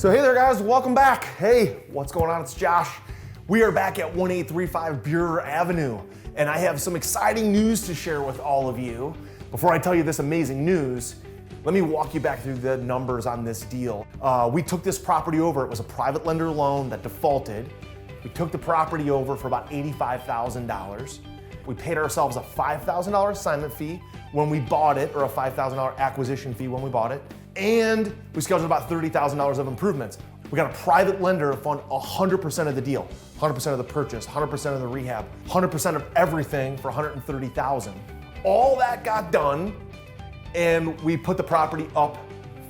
So hey there guys, welcome back. Hey, what's going on? It's Josh. We are back at 1835 Buhrer Avenue, and I have some exciting news to share with all of you. Before I tell you this amazing news, let me walk you back through the numbers on this deal. We took this property over. It was a private lender loan that defaulted. We took the property over for about $85,000. We paid ourselves a $5,000 assignment fee when we bought it, or a $5,000 acquisition fee when we bought it. And we scheduled about $30,000 of improvements. We got a private lender to fund 100% of the deal, 100% of the purchase, 100% of the rehab, 100% of everything for $130,000. All that got done, and we put the property up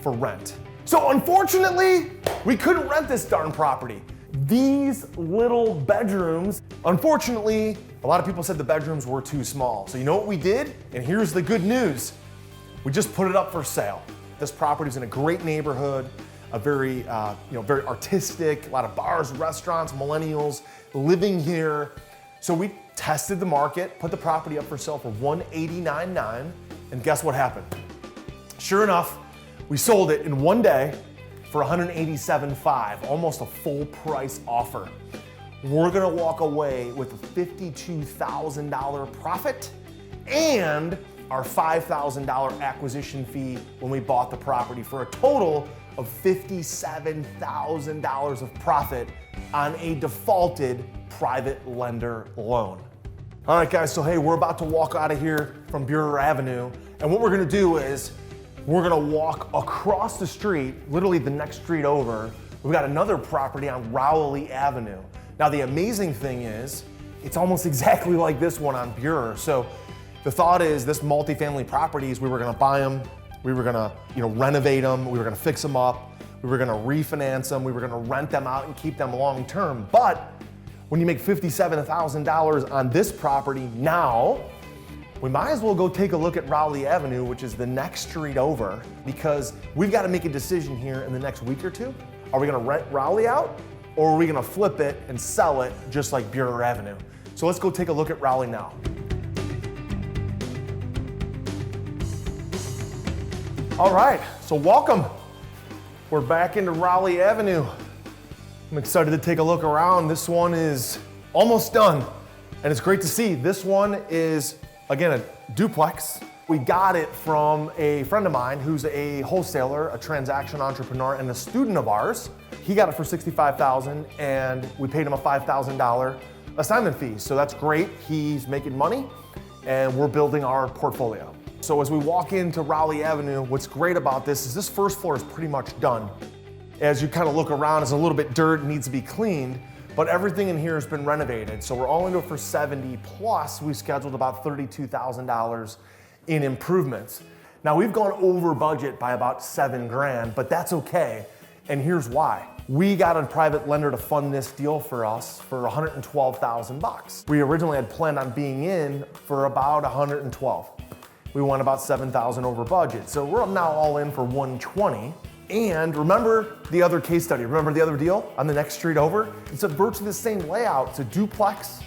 for rent. So unfortunately, we couldn't rent this darn property. These little bedrooms, unfortunately, a lot of people said the bedrooms were too small. So you know what we did? And here's the good news. We just put it up for sale. This property is in a great neighborhood, a very artistic, a lot of bars, restaurants, millennials living here. So we tested the market, put the property up for sale for $189,900, and guess what happened? Sure enough, we sold it in one day for $187,500, almost a full price offer. We're gonna walk away with a $52,000 profit and our $5,000 acquisition fee when we bought the property, for a total of $57,000 of profit on a defaulted private lender loan. All right guys, so hey, we're about to walk out of here from Buhrer Avenue, and what we're gonna do is we're gonna walk across the street, literally the next street over. We've got another property on Rowley Avenue. Now the amazing thing is, it's almost exactly like this one on Buhrer. So the thought is, this multifamily properties, we were gonna buy them, we were gonna renovate them, we were gonna fix them up, we were gonna refinance them, we were gonna rent them out and keep them long term. But when you make $57,000 on this property now, we might as well go take a look at Rowley Avenue, which is the next street over, because we've got to make a decision here in the next week or two. Are we gonna rent Rowley out, or are we gonna flip it and sell it just like Buhrer Avenue? So let's go take a look at Rowley now. All right, so welcome. We're back into Rowley Avenue. I'm excited to take a look around. This one is almost done, and it's great to see. This one is, again, a duplex. We got it from a friend of mine who's a wholesaler, a transaction entrepreneur, and a student of ours. He got it for $65,000, and we paid him a $5,000 assignment fee. So that's great. He's making money, and we're building our portfolio. So as we walk into Rowley Avenue, what's great about this is this first floor is pretty much done. As you kind of look around, there's a little bit dirt, it needs to be cleaned, but everything in here has been renovated. So we're all into it for 70, plus we scheduled about $32,000 in improvements. Now we've gone over budget by about $7,000, but that's okay. And here's why. We got a private lender to fund this deal for us for $112,000. We originally had planned on being in for about $112,000. We went about $7,000 over budget. So we're now all in for $120,000. And remember the other case study, remember the other deal on the next street over? It's virtually the same layout. It's a duplex.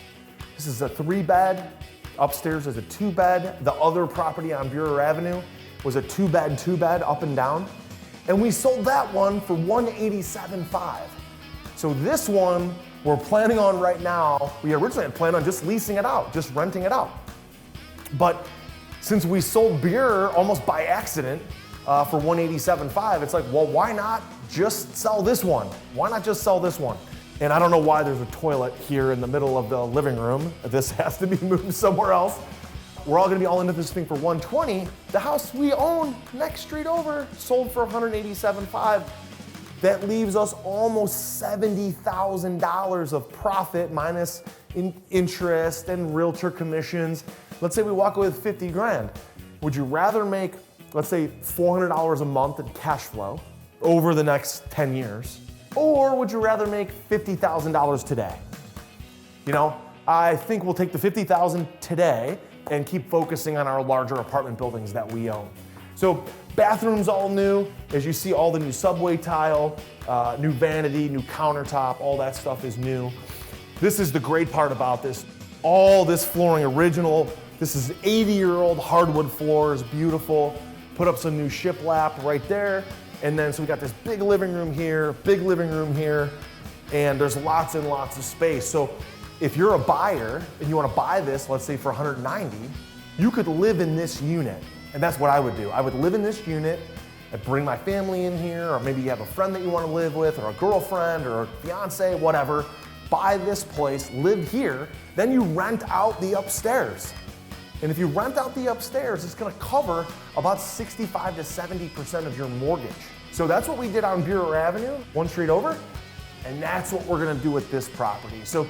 This is a 3-bed. Upstairs is a 2-bed. The other property on Buhrer Avenue was a 2-bed up and down. And we sold that one for $187,500. So this one we're planning on right now. We originally had planned on just leasing it out, just renting it out. But since we sold Buhrer almost by accident for $187,500, it's like, well, why not just sell this one? Why not just sell this one? And I don't know why there's a toilet here in the middle of the living room. This has to be moved somewhere else. We're all gonna be all into this thing for $120,000. The house we own next street over sold for $187,500. That leaves us almost $70,000 of profit minus interest and realtor commissions. Let's say we walk away with $50,000. Would you rather make, let's say, $400 a month in cash flow over the next 10 years? Or would you rather make $50,000 today? You know, I think we'll take the $50,000 today and keep focusing on our larger apartment buildings that we own. So bathrooms all new. As you see, all the new subway tile, new vanity, new countertop, all that stuff is new. This is the great part about this. All this flooring original. This is 80-year-old hardwood floors, beautiful. Put up some new shiplap right there. And then, so we got this big living room here, and there's lots and lots of space. So if you're a buyer and you want to buy this, let's say for 190, you could live in this unit. And that's what I would do. I would live in this unit, I'd bring my family in here, or maybe you have a friend that you want to live with, or a girlfriend, or a fiance, whatever. Buy this place, live here, then you rent out the upstairs. And if you rent out the upstairs, it's gonna cover about 65 to 70% of your mortgage. So that's what we did on Buhrer Avenue, one street over, and that's what we're gonna do with this property. So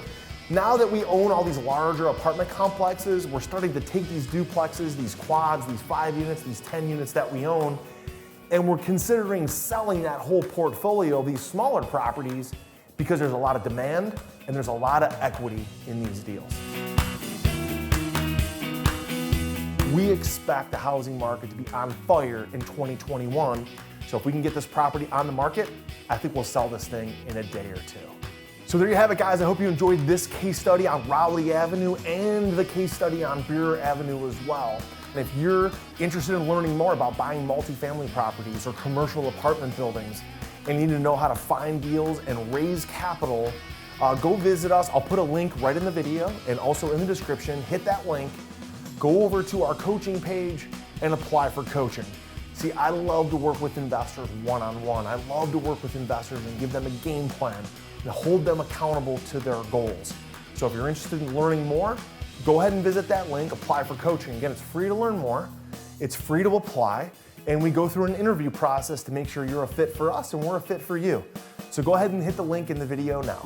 now that we own all these larger apartment complexes, we're starting to take these duplexes, these quads, these 5 units, these 10 units that we own, and we're considering selling that whole portfolio of these smaller properties because there's a lot of demand and there's a lot of equity in these deals. We expect the housing market to be on fire in 2021. So if we can get this property on the market, I think we'll sell this thing in a day or two. So there you have it, guys. I hope you enjoyed this case study on Rowley Avenue and the case study on Buhrer Avenue as well. And if you're interested in learning more about buying multifamily properties or commercial apartment buildings and need to know how to find deals and raise capital, go visit us. I'll put a link right in the video and also in the description. Hit that link, go over to our coaching page and apply for coaching. See, I love to work with investors one-on-one. I love to work with investors and give them a game plan and hold them accountable to their goals. So if you're interested in learning more, go ahead and visit that link, apply for coaching. Again, it's free to learn more, it's free to apply, and we go through an interview process to make sure you're a fit for us and we're a fit for you. So go ahead and hit the link in the video now.